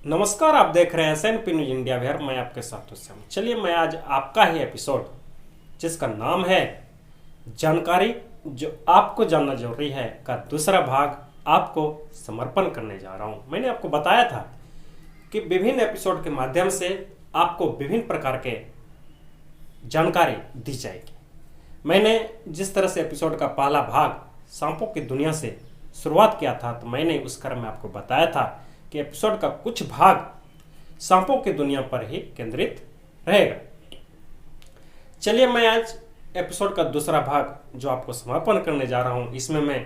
नमस्कार, आप देख रहे हैं SNP न्यूज इंडिया बिहार। मैं आपके साथ हूं श्याम। चलिए, मैं आज आपका ही एपिसोड जिसका नाम है जानकारी जो आपको जानना जरूरी है का दूसरा भाग आपको समर्पण करने जा रहा हूं। मैंने आपको बताया था कि विभिन्न एपिसोड के माध्यम से आपको विभिन्न प्रकार के जानकारी दी जाएगी। मैंने जिस तरह से एपिसोड का पहला भाग सांपों की दुनिया से शुरुआत किया था, तो मैंने उस क्रम में आपको बताया था कि एपिसोड का कुछ भाग सांपों की दुनिया पर ही केंद्रित रहेगा। चलिए, मैं आज एपिसोड का दूसरा भाग जो आपको समर्पण करने जा रहा हूं, इसमें मैं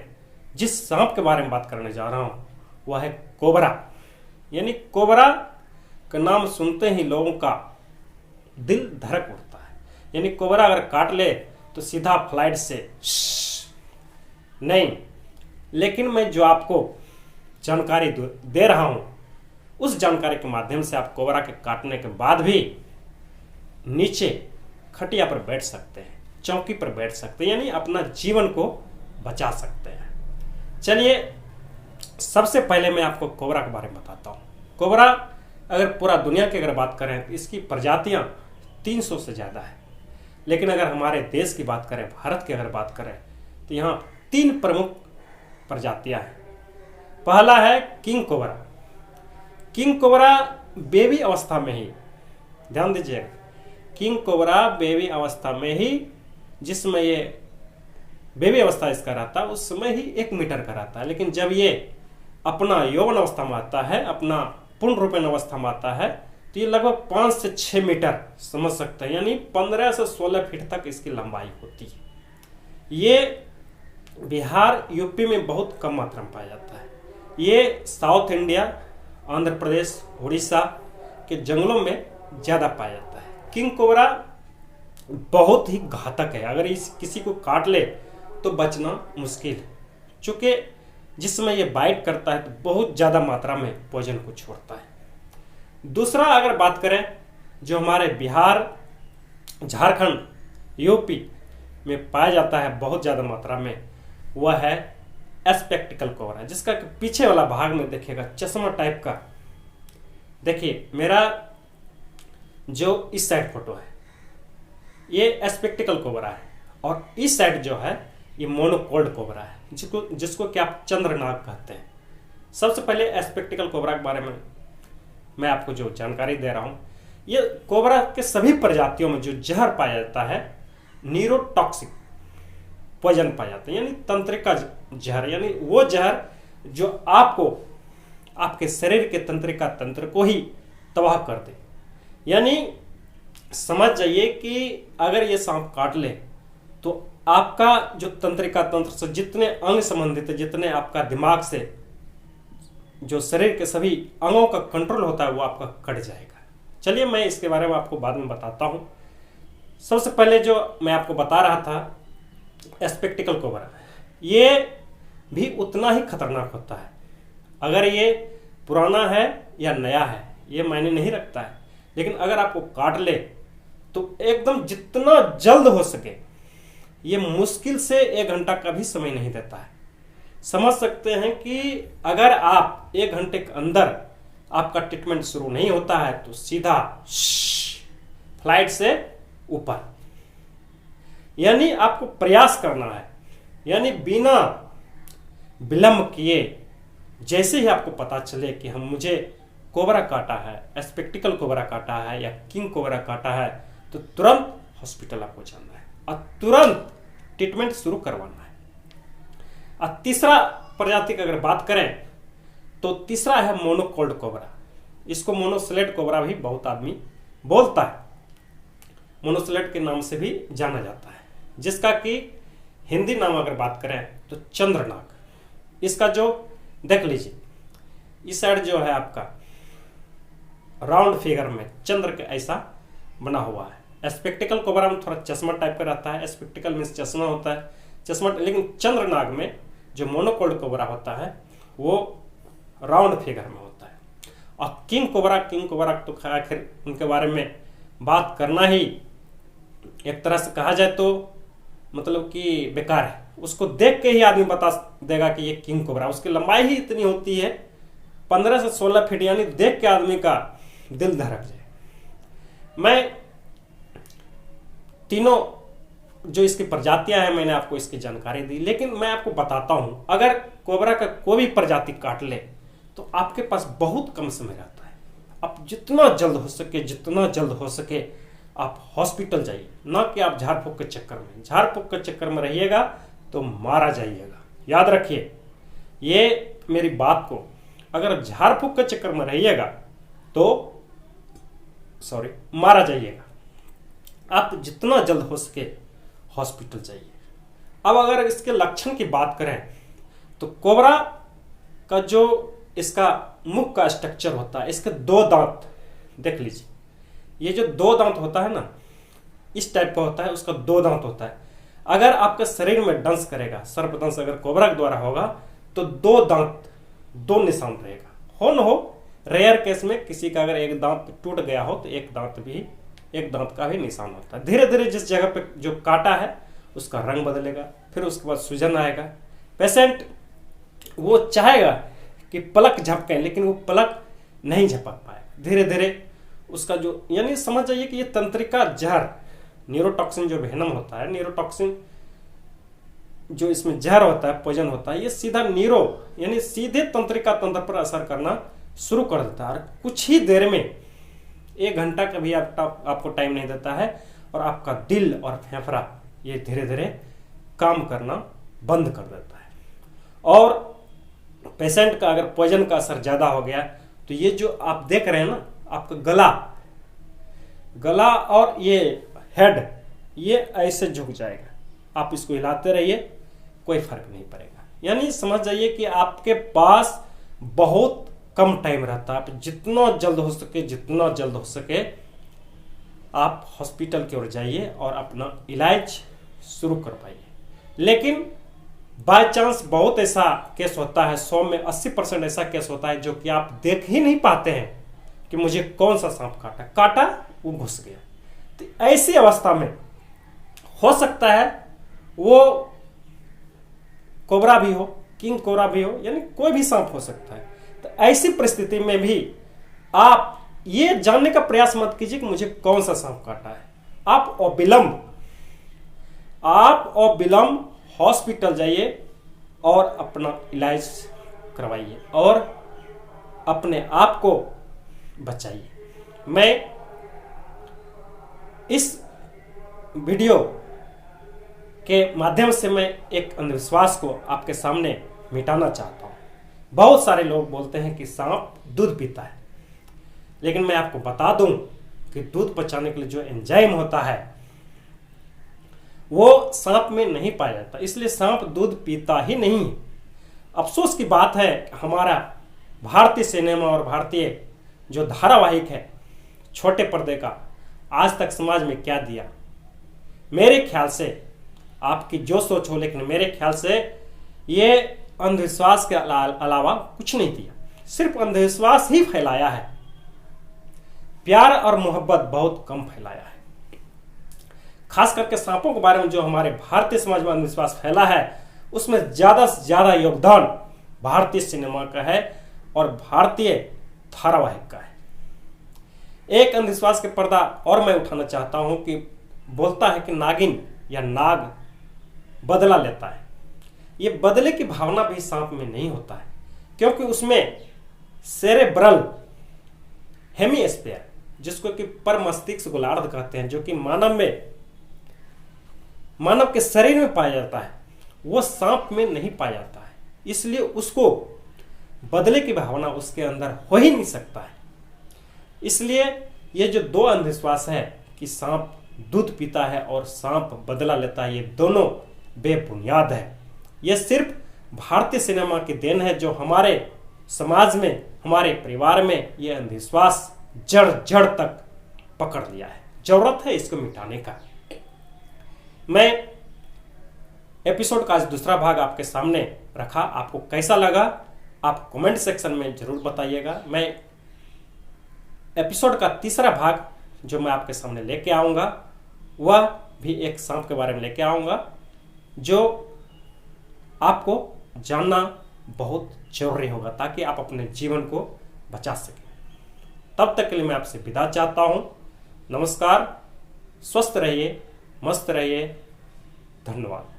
जिस सांप के बारे में बात करने जा रहा हूं वह है कोबरा। यानी कोबरा का नाम सुनते ही लोगों का दिल धड़क उठता है। यानी कोबरा अगर काट ले तो सीधा फ्लाइट से नहीं, लेकिन मैं जो आपको जानकारी दे रहा हूं उस जानकारी के माध्यम से आप कोबरा के काटने के बाद भी नीचे खटिया पर बैठ सकते हैं, चौकी पर बैठ सकते हैं, यानी अपना जीवन को बचा सकते हैं। चलिए, सबसे पहले मैं आपको कोबरा के बारे में बताता हूं। कोबरा अगर पूरा दुनिया की अगर बात करें तो इसकी प्रजातियां 300 से ज़्यादा है। लेकिन अगर हमारे देश की बात करें, भारत की अगर बात करें, तो यहाँ 3 प्रमुख प्रजातियां हैं। पहला है king cobra. King cobra baby अवस्था में ही, ध्यान दीजिएगा, किंग कोबरा बेबी अवस्था में ही, जिसमें ये बेबी अवस्था इसका रहता है उस समय ही 1 मीटर का रहता है। लेकिन जब ये अपना यौवन अवस्था में आता है, अपना पूर्ण रूपेण अवस्था में आता है, तो ये लगभग 5 से 6 मीटर समझ सकते हैं, यानी 15 से 16 फीट तक इसकी लंबाई होती है। ये बिहार यूपी में बहुत कम मात्रा में पाया जाता है। ये साउथ इंडिया, आंध्र प्रदेश, उड़ीसा के जंगलों में ज़्यादा पाया जाता है। किंग कोबरा बहुत ही घातक है। अगर इस किसी को काट ले तो बचना मुश्किल है, चूँकि जिसमें ये बाइट करता है तो बहुत ज़्यादा मात्रा में पॉइजन को छोड़ता है। दूसरा अगर बात करें जो हमारे बिहार, झारखंड, यूपी में पाया जाता है बहुत ज़्यादा मात्रा में, वह है एस्पेक्टिकल कोबरा, जिसका पीछे वाला भाग में देखिएगा चश्मा टाइप का। देखिए, मेरा जो इस साइड फोटो है ये एस्पेक्टिकल कोबरा है, और इस साइड जो है ये मोनोकोल्ड कोबरा है, जिसको क्या आप चंद्रनाग कहते हैं। सबसे पहले एस्पेक्टिकल कोबरा के बारे में मैं आपको जो जानकारी दे रहा हूं, ये कोबरा के सभी प्रजातियों में जो जहर पाया जाता है न्यूरोटॉक्सिक पॉइजन पाया जाता है, यानी तंत्रिका जहर, यानी वो जहर जो आपको आपके शरीर के तंत्रिका तंत्र को ही तबाह कर दे। यानी समझ जाइए कि अगर ये सांप काट ले तो आपका जो तंत्रिका तंत्र से जितने अंग संबंधित है, जितने आपका दिमाग से जो शरीर के सभी अंगों का कंट्रोल होता है वो आपका कट जाएगा। चलिए, मैं इसके बारे में आपको बाद में बताता हूं। सबसे पहले जो मैं आपको बता रहा था एस्पेक्टिकल कोबरा, ये भी उतना ही खतरनाक होता है। अगर ये पुराना है या नया है ये मायने नहीं रखता है, लेकिन अगर आपको काट ले तो एकदम जितना जल्द हो सके, ये मुश्किल से 1 घंटा का भी समय नहीं देता है। समझ सकते हैं कि अगर आप 1 घंटे के अंदर आपका ट्रीटमेंट शुरू नहीं होता है तो सीधा फ्लाइट से ऊपर, यानी आपको प्रयास करना है। यानी बिना विलंब किए जैसे ही आपको पता चले कि मुझे कोबरा काटा है, एस्पेक्टिकल कोबरा काटा है या किंग कोबरा काटा है, तो तुरंत हॉस्पिटल आपको जाना है और तुरंत ट्रीटमेंट शुरू करवाना है। और तीसरा प्रजाति की अगर बात करें तो तीसरा है मोनोकोल्ड कोबरा। इसको मोनोसिलेट कोबरा भी बहुत आदमी बोलता है, मोनोसिलेट के नाम से भी जाना जाता है, जिसका कि हिंदी नाम अगर बात करें तो चंद्रनाग। इसका जो देख लीजिए, इस साइड जो है आपका राउंड फिगर में चंद्र के ऐसा बना हुआ है। एस्पेक्टिकल कोबरा में थोड़ा चश्मा टाइप का रहता है। एस्पेक्टिकल मीन्स चश्मा होता है, चश्मा। लेकिन चंद्रनाग में जो मोनोकोल्ड कोबरा होता है वो राउंड फिगर में होता है। और किंग कोबरा तो आखिर उनके बारे में बात करना ही एक तरह से कहा जाए तो मतलब कि बेकार है। उसको देख के ही आदमी बता देगा कि ये किंग कोबरा, उसकी लंबाई ही इतनी होती है 15 से 16 फीट, यानी देख के आदमी का दिल धड़क जाए। मैं तीनों जो इसकी प्रजातियां हैं मैंने आपको इसकी जानकारी दी, लेकिन मैं आपको बताता हूं, अगर कोबरा का कोई भी प्रजाति काट ले तो आपके पास बहुत कम समय रहता है। आप जितना जल्द हो सके आप हॉस्पिटल जाइए, ना कि आप झाड़ फूक के चक्कर में रहिएगा तो मारा जाइएगा। याद रखिए ये मेरी बात को, अगर झाड़ फूक के चक्कर में रहिएगा तो मारा जाइएगा। आप जितना जल्द हो सके हॉस्पिटल जाइए। अब अगर इसके लक्षण की बात करें तो कोबरा का जो इसका मुख का स्ट्रक्चर होता है, इसके 2 दांत देख लीजिए, ये जो 2 दांत होता है ना, इस टाइप का होता है, उसका 2 दांत होता है। अगर आपके शरीर में दंश करेगा, सर्पदंश अगर कोबरा के द्वारा होगा तो 2 दांत, 2 निशान रहेगा। हो न हो रेयर केस में किसी का अगर एक दांत टूट गया हो तो एक दांत का भी निशान होता है। धीरे धीरे जिस जगह पे जो काटा है उसका रंग बदलेगा, फिर उसके बाद सूजन आएगा। पेशेंट वो चाहेगा कि पलक झपके, लेकिन वो पलक नहीं झपक पाएगा। धीरे धीरे उसका जो, यानी समझ जाइए कि ये तंत्रिका जहर, न्यूरोटॉक्सिन जो वेनम होता है, न्यूरोटॉक्सिन जो इसमें जहर होता है, पॉइजन होता है, ये सीधा यानी सीधे तंत्रिका तंत्र पर असर करना शुरू कर देता है। और कुछ ही देर में 1 घंटा का भी आपको टाइम नहीं देता है और आपका दिल और फेफड़ा ये धीरे धीरे काम करना बंद कर देता है। और पेशेंट का अगर पॉइजन का असर ज्यादा हो गया तो ये जो आप देख रहे हैं ना, आपका गला और ये हेड ये ऐसे झुक जाएगा। आप इसको हिलाते रहिए, कोई फर्क नहीं पड़ेगा। यानी समझ जाइए कि आपके पास बहुत कम टाइम रहता है। आप जितना जल्द हो सके आप हॉस्पिटल की ओर जाइए और अपना इलाज शुरू कर पाइए। लेकिन बाय चांस बहुत ऐसा केस होता है, 100 में 80% ऐसा केस होता है जो कि आप देख ही नहीं पाते हैं कि मुझे कौन सा सांप काटा, वो घुस गया। तो ऐसी अवस्था में हो सकता है वो कोबरा भी हो, किंग कोबरा भी हो, यानी कोई भी सांप हो सकता है। तो ऐसी परिस्थिति में भी आप ये जानने का प्रयास मत कीजिए कि मुझे कौन सा सांप काटा है। आप अविलंब हॉस्पिटल जाइए और अपना इलाज करवाइए और अपने आप को बचाइए। मैं इस वीडियो के माध्यम से मैं एक अंधविश्वास को आपके सामने मिटाना चाहता हूं। बहुत सारे लोग बोलते हैं कि सांप दूध पीता है, लेकिन मैं आपको बता दूं कि दूध पचाने के लिए जो एंजाइम होता है वो सांप में नहीं पाया जाता, इसलिए सांप दूध पीता ही नहीं। अफसोस की बात है, हमारा भारतीय सिनेमा और भारतीय जो धारावाहिक है छोटे पर्दे का, आज तक समाज में क्या दिया। मेरे ख्याल से, आपकी जो सोच हो, लेकिन मेरे ख्याल से ये अंधविश्वास के अलावा कुछ नहीं दिया, सिर्फ अंधविश्वास ही फैलाया है। प्यार और मोहब्बत बहुत कम फैलाया है। खास करके सांपों के बारे में जो हमारे भारतीय समाज में अंधविश्वास फैला है, उसमें ज्यादा से ज्यादा योगदान भारतीय सिनेमा का है और भारतीय धारावाहिक का है। एक अंधविश्वास के पर्दा और मैं उठाना चाहता हूं कि बोलता है कि नागिन या नाग बदला लेता है। ये बदले की भावना भी सांप में नहीं होता है, क्योंकि उसमें सेरेब्रल हेमिस्फीयर, जिसको कि पर मस्तिष्क गोलार्ध कहते हैं, जो कि मानव के शरीर में पाया जाता है, वो सांप में नहीं पाया जाता है। इसलिए उसको बदले की भावना उसके अंदर हो ही नहीं सकता है। इसलिए ये जो 2 अंधविश्वास है कि सांप दूध पीता है और सांप बदला लेता है, ये दोनों बेबुनियाद है। ये सिर्फ भारतीय सिनेमा की देन है, जो हमारे समाज में, हमारे परिवार में ये अंधविश्वास जड़ तक पकड़ लिया है। जरूरत है इसको मिटाने का। मैं एपिसोड का आज दूसरा भाग आपके सामने रखा, आपको कैसा लगा आप कमेंट सेक्शन में जरूर बताइएगा। मैं एपिसोड का तीसरा भाग जो मैं आपके सामने लेके आऊंगा, वह भी एक सांप के बारे में लेके आऊंगा, जो आपको जानना बहुत जरूरी होगा ताकि आप अपने जीवन को बचा सकें। तब तक के लिए मैं आपसे विदा चाहता हूं। नमस्कार, स्वस्थ रहिए, मस्त रहिए, धन्यवाद।